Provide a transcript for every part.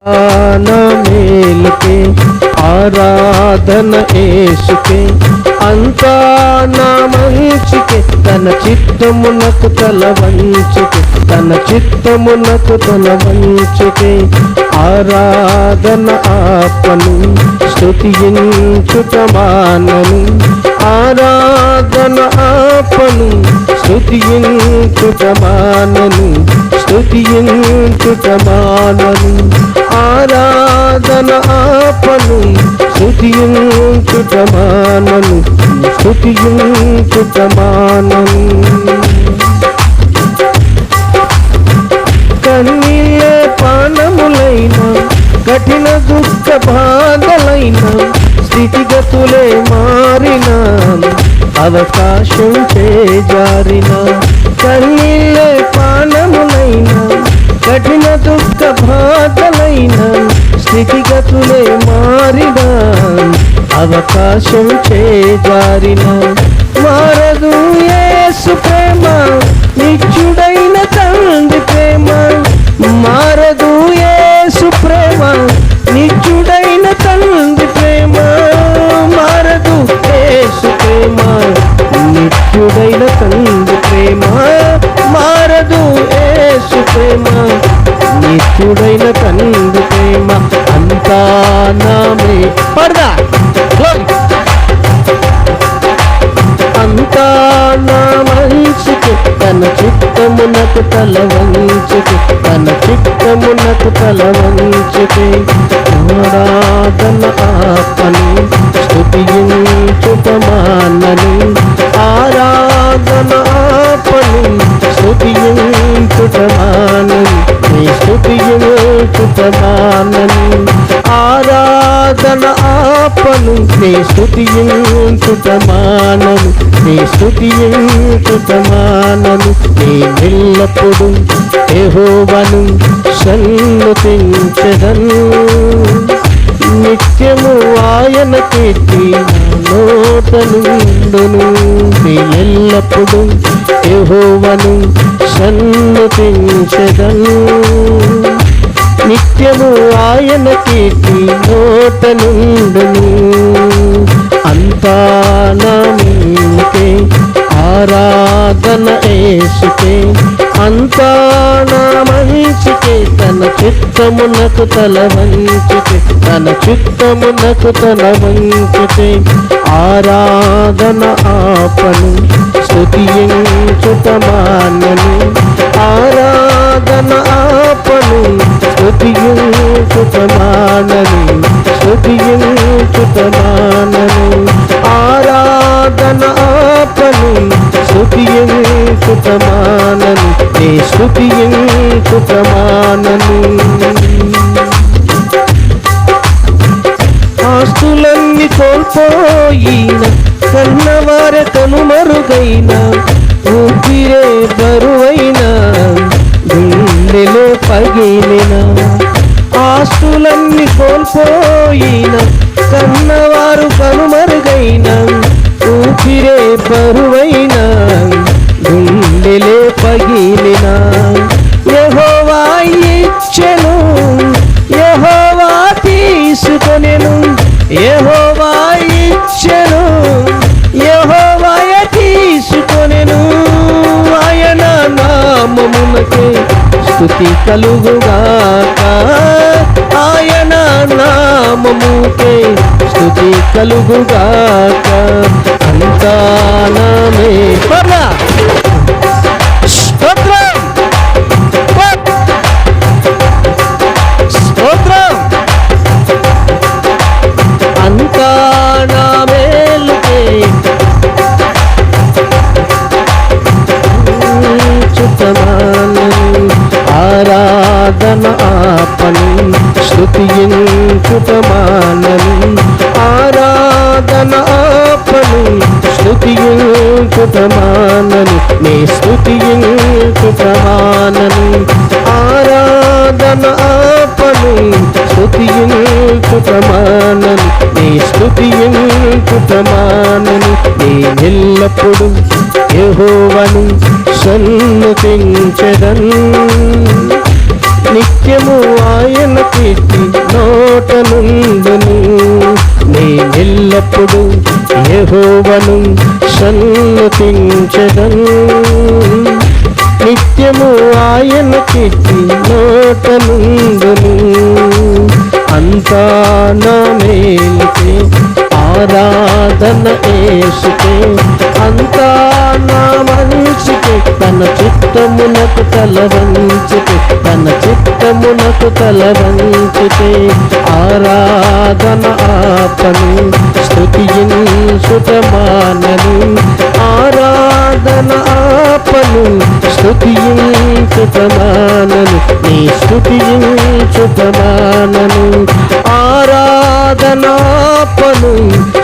మేలుకే ఆరాధన యేసుకే, అంతా నా మంచికే, తన చిత్తమునకు తల వంచుకే, తన చిత్తమునకు తల వంచుకే. ఆరాధన ఆపను స్తుతించుట మానను, ఆరాధన ఆపను స్తుతించుట మానను, స్తుతించుట మానను. ఆరాధన ఆపను స్తుతించుట మానను, స్తుతించుట మానను. కన్నీళ్ళే పానములైన, కఠిన దుఃఖ బాధలైన, స్థితిగతులే మారిన, అవకాశం చేజారిన. కన్నీళ్ళే పానములైన, కఠిన దుఃఖ బాధలైన, స్థితిగతులే మారిన, అవకాశం చేజారిన. మారదు యేసు ప్రేమ, నిత్యుడైన తండ్రి ప్రేమ. మారదు యేసు ప్రేమ, నిత్యుడైన తండ్రి ప్రేమ. మారదు యేసు ప్రేమ, నిత్యుడైన తండ్రి ప్రేమ. మారదు యేసు ప్రేమ, నిత్యుడైన తండ్రి ప్రేమ. అంతా నామే పడదా, అంతా నా మంచికి, తన చిత్తమునకు తల వంచుకి, తన చిత్తమునకు తల వంచుకి. ఆరాధన ఆపను స్తుతించుట మానను, ఆరాధన ఆపను స్తుతించుట మానను, స్తుతించుట మానను. ఆరాధన ఆపను స్తుతించుట మానను, స్తుతించుట మానను. నేనెల్లప్పుడు యెహోవాను సన్నుతించెదను, నిత్యము ఆయన కీర్తి నోట నుండును. నేనెల్లప్పుడు యెహోవాను సన్నుతించెదను, నిత్యము ఆయన కీర్తి నోట నుండును. అంతా నా మేలుకే ఆరాధన యేసుకే, అంతా నా మంచికే, తన చిత్తమునకు తల వంచుకే, తన చిత్తమునకు తల వంచుకే. ఆరాధన ఆపను స్తుతించుట మానను, ఆరాధన ఆపను స్తుతించుట మానను, స్తుతించుట మానను. ఆరాధన ఆపను స్తుతించుట మానను, స్తుతించుట మానను. ఆస్తులన్నీ కోల్పోయిన, కన్నవారె కనుమరుగైన, ఊపిరే బరువైన, గుండెలో పగిలిన. ఆస్తులన్నీ కోల్పోయిన, కన్నవారు కనుమరుగైన, ఊపిరే బరువైన, గుండెలే పగిలిన. యెహోవా ఇచ్చెను, యెహోవా తీసుకొనెను, యెహోవా ఇచ్చెను, యెహోవా తీసుకొనెను. ఆయన నామమునకే స్తుతి కలుగుగాక, ఆయన నామముకే స్తుతి కలుగుగాక. అంతా నామే పర్లా స్తోత్రం, స్తోత్రం. అంతా నా మేలుకే చుట్టమానను, ఆరాధన ఆపను స్తుతించుట మానను, ఆరాధన ఆపను స్తుతించుట మానను, స్తుతించుట మానను. ఆరాధన ఆపను స్తుతించుట మానను, స్తుతించుట మానను. నేనెల్లప్పుడు యెహోవాను సన్నుతించెదను, నిత్యము ఆయన కీర్తి నోట నుండును. నేనెల్లప్పుడు యెహోవాను సన్నుతించెదను. నిత్యము ఆయన కీర్తి నోట నుండును. అంతా నా మేలుకే ఆరాధన యేసుకే, అంతా నా మంచికే, తన చిత్తమునకు తల వంచితే, తన చిత్తమునకు తల వంచితే, ఆరాధన ఆపను స్తుతించుట మానను. ఆరాధన ఆపను స్తుతించుట మానను. నీ స్తుతించుట మానను. ఆరాధన ఆపను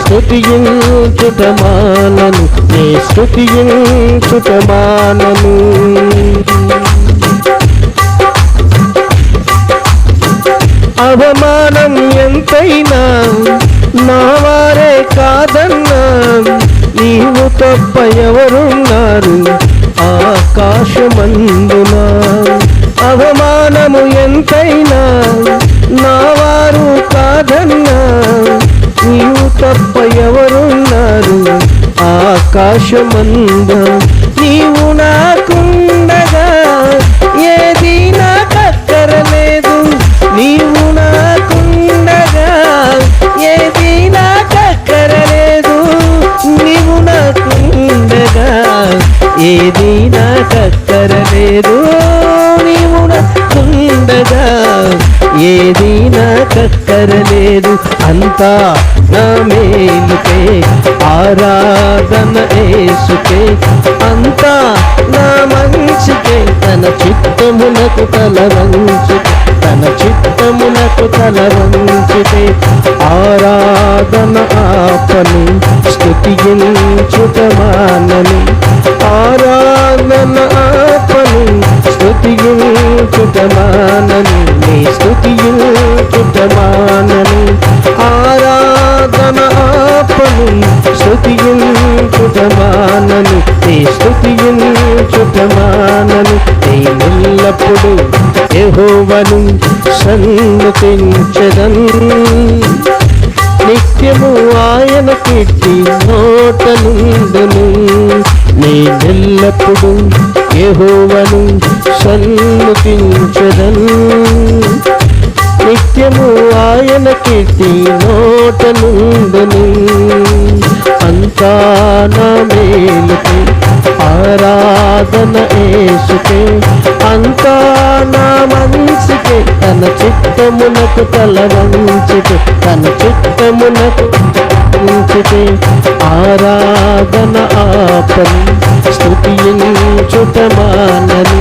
స్తుతించుట మానను. నీ స్తుతించుట మానను. అవమానం ఎంతైనా నా వారే కాదన్నా, నీవు తప్ప ఎవరున్నారు ఆకాశమందున. అవమానము ఎంతైనా నా వారు కాదన్నా, నీవు తప్ప ఎవరున్నారు ఆకాశమంద. నీవు నాకుండగా ఏది నాకక్కరలేదు. నీవు నాకుండగా ఏది నాకక్కరలేదు. నీవు నాకుండగా ఏది నాకక్కరలేదు. నీవు నాకుండగా ఏది నాకక్కరలేదు. అంతా నా మేలుకే ఆరాధన యేసుకే, అంతా నా మంచికే, తన చిత్తమునకు తల వంచితే, తన చిత్తమునకు తల వంచితే, ఆరాధన ఆపను స్తుతించుట మానను. ఆరాధన ఆపను స్తుతించుట మానను. నీ స్తుతించుట మానను. ఆరాధన ఆపను స్తుతించుట మానను. నీ స్తుతించుట మానను. నేనెల్లప్పుడు యెహోవాను సన్నుతించెదను. నిత్యము ఆయన కీర్తి నోట నుండును. నేనెల్లప్పుడు యెహోవాను సన్నుతించెదను. నిత్యము ఆయన కీర్తి నోట నుండును. అంతా నా మేలుకే ఆరాధన యేసుకే, అంతా నా మంచికే, తన చిత్తమునకు తల వంచితే, తన చిత్తమునకు వంచితే, ఆరాధన ఆపను స్తుతించుట మానను.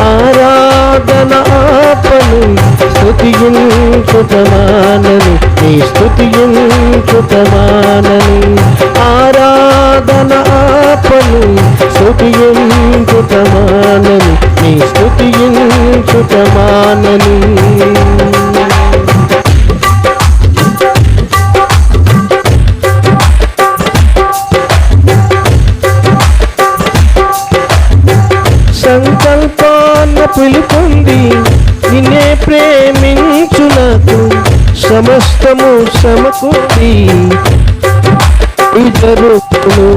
ఆరాధన ఆపను స్తుతించుట మానను. నీ స్తుతించుట మానను. ఆరాధన ఆపను స్తుతించుట మానను. నీ స్తుతించుట మానను. సంకల్పాన పిలుపుంది నిన్నే ప్రేమించునకు, సమస్తము సమకూడి జరుగును.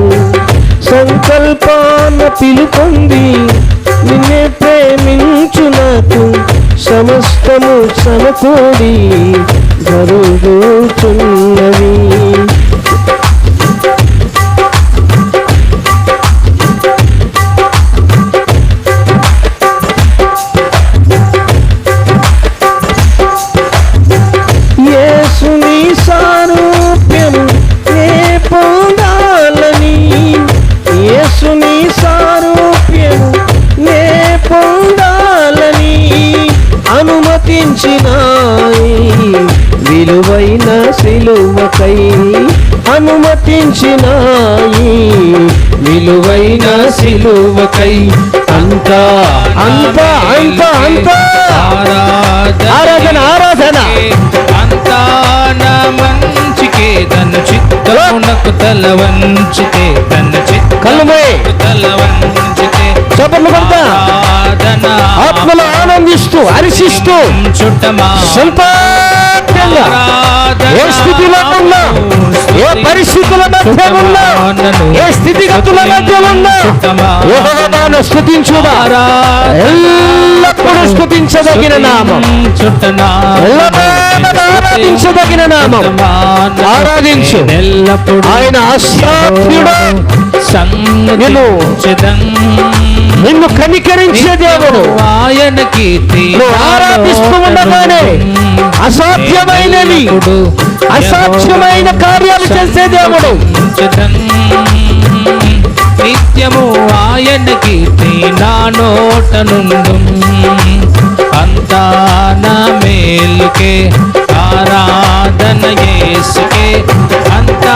సంకల్పాన పిలుపుంది నిన్నే ప్రేమించునకు, సమస్తము సమకూడి జరుగుచున్నవి. యేసుని సారూప్యం నే పొందాలని, యేసుని సారూప్యం నే పొందాలని అనుమతించినాయి విలువైన సిలువకై. అనుమతించినాయి విలువైన సిలువకై. అంతా అంతా అంతా అంతా ఆరాధన ఆరాధన. అంతా నా మంచికే, తన చిత్తమునకు తల వంచితే, తన చిత్తమునకు తల వంచితే, చెప్పండి ఆత్మలో ఆనందిస్తూ హర్షిస్తూ సంతోషంగా ఏ స్థితిలో ఉన్నా, ఏ పరిస్థితుల మధ్య ఉన్నా, ఏ స్థితిగతుల మధ్య ఉన్నా యెహోవాను స్తుతించుదా. ఎల్లప్పుడూ స్తుతించదగిన నామం, ఆరాధించదగిన నామం. ఆరాధించు. ఆయన అసాధ్యుడు, నిన్ను కనికరించే దేవుడు. ఆయన కీర్తి నువ్వు ఆరాధిస్తూ ఉండగానే అసాధ్యమైనవి, అసాధ్యమైన కార్యాలు చేసే దేవుడు. నిత్యము ఆయన కీర్తి నా నోట నుండు. అంతా నా మేలుకే ఆరాధన యేసుకే, అంతా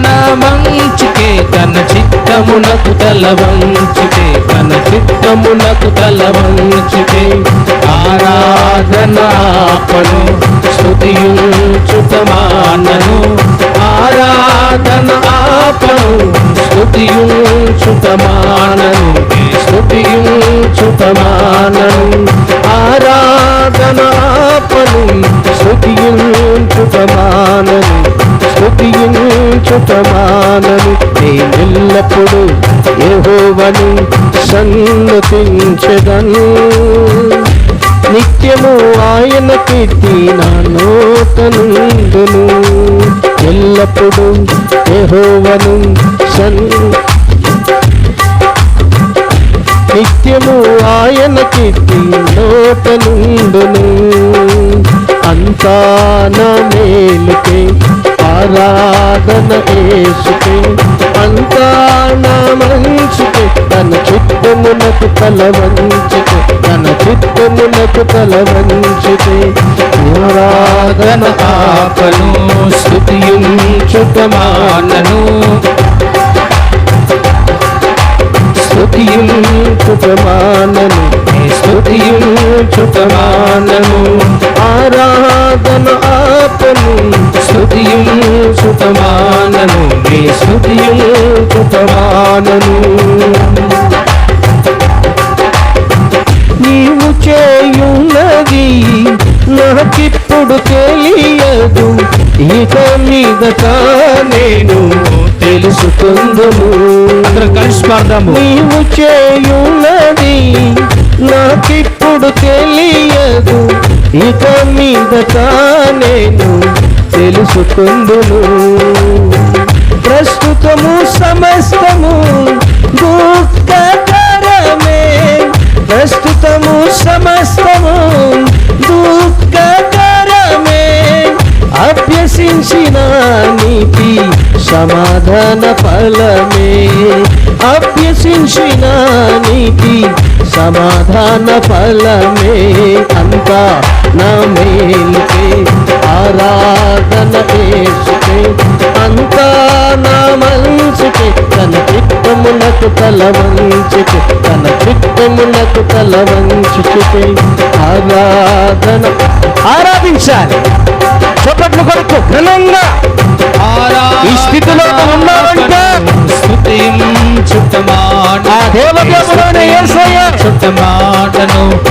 నా మంచికే, తన చిత్తమునకు తల వంచితే, తన చిత్తమునకు తల వంచితే. ఆరాధన ఆపను స్తుతించుటమానను, ఆరాధన ఆపను స్తుతించుటమానను, స్తుతించుటమానను. ఆరాధన ఆపను స్తుతించుటమానను, స్తుతించుటమానను. నేనెల్లప్పుడు యెహోవాను సన్నుతించెదను. నిత్యము ఆయన కీర్తి నా నోట నుండును. ఎల్లప్పుడు యెహోవాను నిత్యము ఆయన కీర్తి నోట నుండును. అంతా నా మేలుకే ఆరాధన యేసుకే, అంతా నా మంచికే, తన చిత్తమునకు తల వంచితే, తన చిత్తమునకు తల వంచితే. ఆరాధన ఆపను స్తుతించుటమానను, స్తుతించుటమానను, స్తుతించుటమానను. ఆరాధన ఆపను స్తుతించుటమానను, స్తుతించుటమానను. నీవు చేయున్నది నాకిప్పుడు తెలియదు, ఇక మీదట నేను తెలుసుకుందును. కలిసి పాడదాము. నీవు చేయున్నది నాకిప్పుడు తెలియదు, ఇక మీదట నేను తెలుసుకుందును. ప్రస్తుతము సమస్తము దుఃఖకరమే, ప్రస్తుతము సమస్తము దుఃఖకరమే. అభ్యసించిన నీతి సమాధాన ఫలమే, అభ్యసించిన నీతి సమాధాన ఫలమే. అంతా నా మేలుకే ఆరాధన యేసుకే, అంతా నా మంచికే, తన చిత్తమునకు తల వంచితే, తన చిత్తమునకు తల వంచితే. ఆరాధన ఆరాధించాలి. చప్పట్లు కొడుకు ఘనంగా. ఈ స్థితిలో ఉన్నావంటే ఆ దేవదేవుడైన యేసయ్య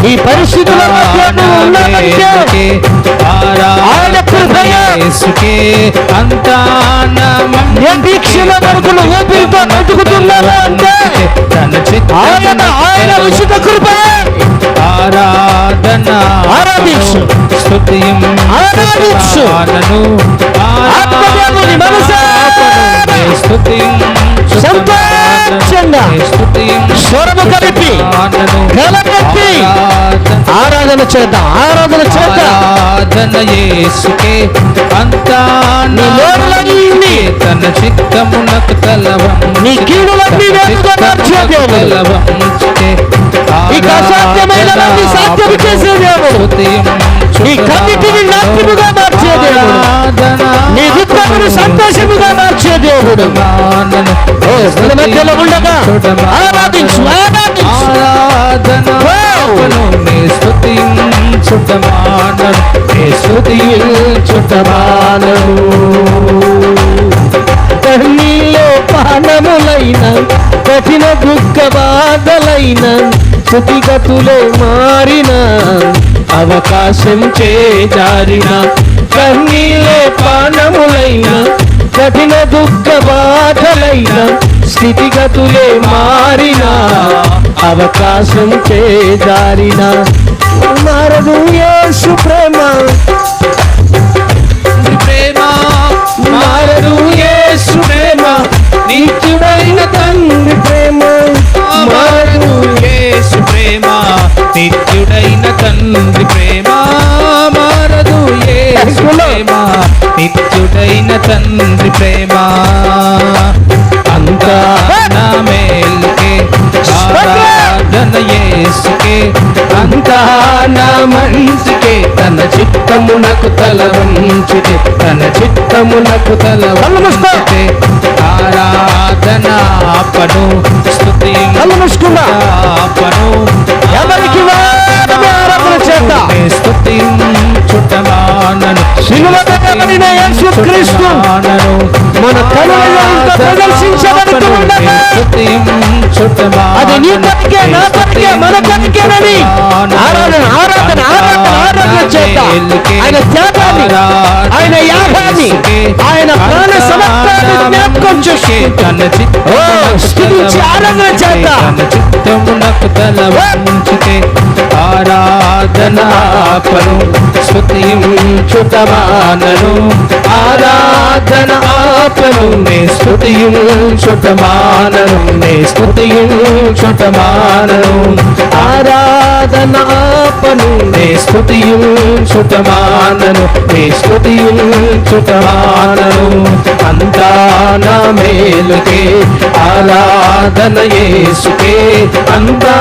ఈ పరిస్థితుల మధ్య నువ్వు ఉన్నావంటే ఆయన కృపయ ఏ దీక్షల వరకు నువ్వు ఊపిరితో బ్రతుకుతున్నావా అంటే ఆయన ఉచిత కృప. ఆరాధించు, ఆరాధించు. ఆత్మదేవుని సంతోషంగా స్వరము కలిపి గలపెట్టి ఆరాధన చేద్దాం, ఆరాధన చేద్దాం. ఆరాధన యేసుకే, అంతా నీ నోరులన్నీ తన చిత్తమునకు నీ కీడులన్నీ వేరుగా మార్చే దేవుడు, ఇక అసాధ్యమైనవన్నీ సాధ్యము చేసే దేవుడు, నీ కన్నిటిని నాట్యముగా మార్చే దేవుడు, నీ దుఃఖమును సంతోషముగా మార్చే దేవుడు. మన మధ్యలో ఉండగా ఆరాధించు, ఆరాధించు. కన్నీలో పానములైన కఠిన దుఃఖ బాధలైన స్థితిగతులే మారిన అవకాశం చేజారిన కన్నీలే పానములైన కఠిన దుఃఖ బాధలైన స్థితిగతులే మారిన అవకాశం చేజారిన మారదు యేసు ప్రేమ మారదు యేసు ప్రేమ నిత్యుడైన తండ్రి ప్రేమ మారదు యేసు ప్రేమ నిత్యుడైన తండ్రి ప్రేమ మారదు యేసు ప్రేమ నిత్యుడైన తండ్రి ప్రేమ అంతా నా మేలుకే ఆరాధన యేసుకే అంతా నా మంచికే తన చిత్తమునకు తల వంచితే తన చిత్తమునకు తల వంచితే ఆరాధన ఆపను స్తుతి ఆపను ఎవరికి ఆరాధన చేద్దాం స్తుతి చుట్టమానను శిలువబడిన యేసుక్రీస్తు మన కనులలో ప్రదర్శించబడుతున్నది అది నీ కొరికే నా కొరికే మన కొరికేనని ఆరాధన ఆరాధన ఆరాధన ఆరాధన చేద్దాం ఆయన త్యాగాన్ని ఆయన యాగాన్ని ఆయన ప్రాణ సమర్పణను జ్ఞాపకం చేసి స్తుతించి ఆరాధన చేద్దాం చిత్తమునకు తల వంచితే ఆరాధనాపను స్తుతించుటమానను ఆరాధనాపను నే స్తుతించుటమానను నే స్తుతించుటమానను ఆరాధనాపను నే స్తుతించుటమానను నే స్తుతించుటమానను అంతా నా మేలుకే ఆరాధన యేసుకే అంతా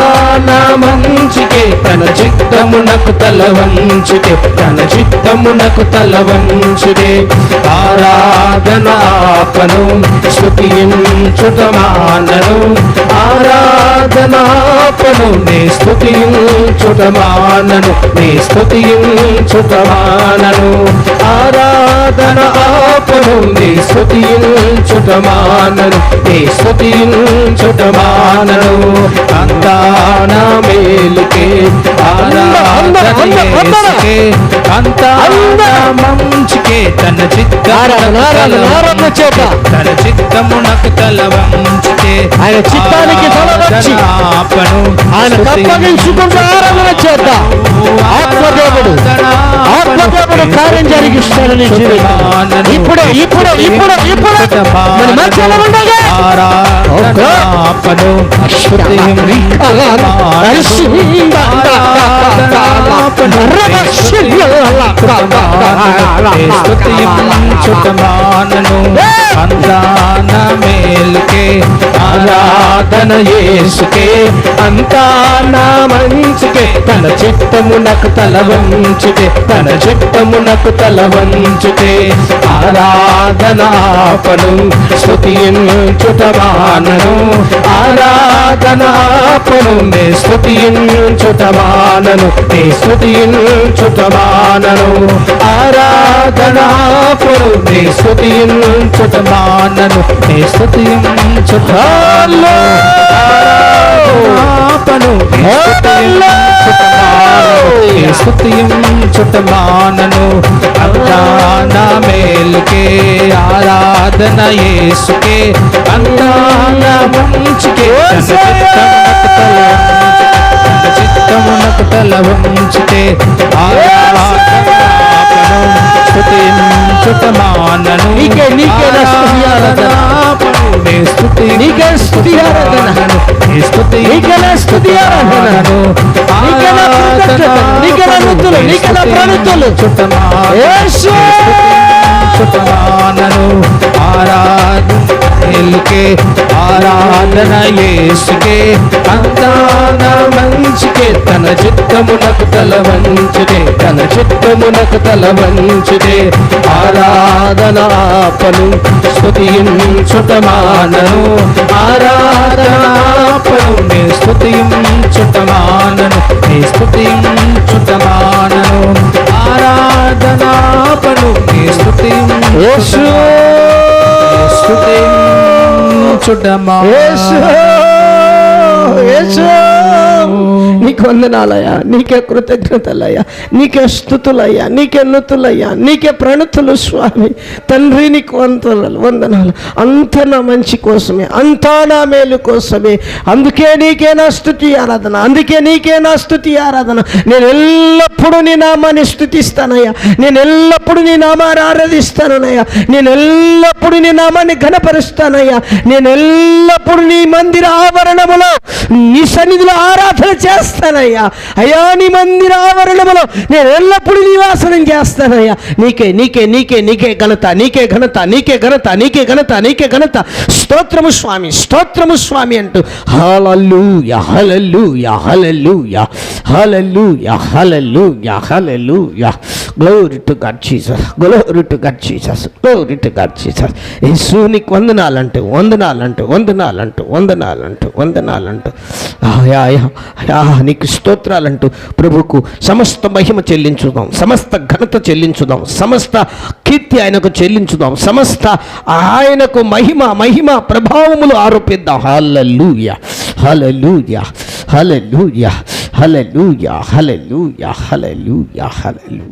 నా మంచికే తన చిత్తమునకు తల వంచితే తన చిత్తమునకు తల వంచితే ఆరాధనాపను స్తుతించుటమానను ఆరాధనాపను నే స్తుతించుటమానను నే స్తుతించుటమానను ఆరాధనాపను నే స్తుతించుటమానను నే స్తుతించుటమానను అంతా నా మేలుకే ఆరాధన యేసుకే అంతా నా మంచికే తన చిత్తమునకు తల వంచితే ఆయన చిత్తానికి తల వంచి ఆపను ఆయన తప్పగించుకుంటూ ఆరాధన చేద్దాం ఆత్మదేవుడు కార్యం జరిగిస్తాడని ఇప్పుడే ఇప్పుడే ఇప్పుడే ఇప్పుడే మన మధ్యలో ఉండగా ఆరాధనాపను స్తుతించుటమానను అందాన మేలుకే ఆరాధన యేసుకే అంతా నా మంచికే తన చిత్తమునకు తల వంచితే తన చిత్తమునకు తల వంచితే ఆరాధనాపను స్తుతించుటమానను ఆరాధనాపను నే స్తుతించుటమానను నే స్తుతించుటమానను ఆరాధనాపను నే స్తుతించుటమానను నే స్తుతించుటమానను ఆరాధనాపను స్తుతించుటమానను అంతా నా మేలుకే ఆరాధన యేసుకే అంతా నా మంచికే తన చిత్తమునకు తల వంచితే ఆరాధనాపను స్తుతించుటమానను నీకే నా స్తుతి ఆరాధన నీకే స్తుతి ఆరాధన నీకే నా స్తుతి ఆరాధన నీకే నా కృతజ్ఞత నీకే నా ముద్దులు నీకే నా ప్రణతులు యేసు చుట్టమానను ఆరాధనకే ఆరాధన యేసుకే అంతా నా మంచికే తన చిత్తమునకు తల వంచితే తన చిత్తమునకు తల వంచితే ఆరాధనాపను స్తుతించుటమానను ఆరాధనాపను నే స్తుతించుటమానను నే స్తుతించుటమానను ఆరాధనాపను నే స్తుతించుటమానను నీకు వందనాలయ్యా, నీకే కృతజ్ఞతలయ్యా, నీకే స్తుతులయ్యా, నీకే నుతులయ్యా, నీకే ప్రణతులు స్వామి. తండ్రి నీకు వందనాలు. అంతా నా మంచి కోసమే, అంతా నా మేలు కోసమే. అందుకే నీకే నా స్తుతి ఆరాధన, అందుకే నీకే నా స్తుతి ఆరాధన. నేను ఎల్లప్పుడూ నీ నామాన్ని స్తుతిస్తానయ్యా, నేను ఎల్లప్పుడూ నీ నామాన్ని ఆరాధిస్తానయ్యా, నేను ఎల్లప్పుడూ నీ నామాన్ని ఘనపరుస్తానయ్యా, నేను ఎల్లప్పుడూ నీ మందిర ఆవరణములో నీ సన్నిధిలో ఆరాధన చేస్తానయ్యా. అయ్యా, నీ మందిర ఆవరణములో నేను ఎల్లప్పుడూ నివాసనం చేస్తానయ్యా. నీకే నీకే నీకే నీకే ఘనత, నీకే ఘనత, నీకే ఘనత, నీకే ఘనత, నీకే ఘనత. స్తోత్రము స్వామి, స్తోత్రము స్వామి అంటూ hallelujah hallelujah hallelujah hallelujah hallelujah hallelujah. Glory to God Jesus, glory to God Jesus, glory to God Jesus. యేసు నీకు వందనాలంటూ వందనాలంటూ వందనాలంటూ వందనాలంటూ వందనాలంటూ నీకు స్తోత్రాలంటూ ప్రభుకు సమస్త మహిమ చెల్లించుదాం, సమస్త ఘనత చెల్లించుదాం, సమస్త కీర్తి ఆయనకు చెల్లించుదాం, సమస్త ఆయనకు మహిమ మహిమ ప్రభావములు ఆరోపిద్దాం. హల్లెలూయా hallelujah hallelujah hallelujah hallelujah hallelujah హల్లెలూయా.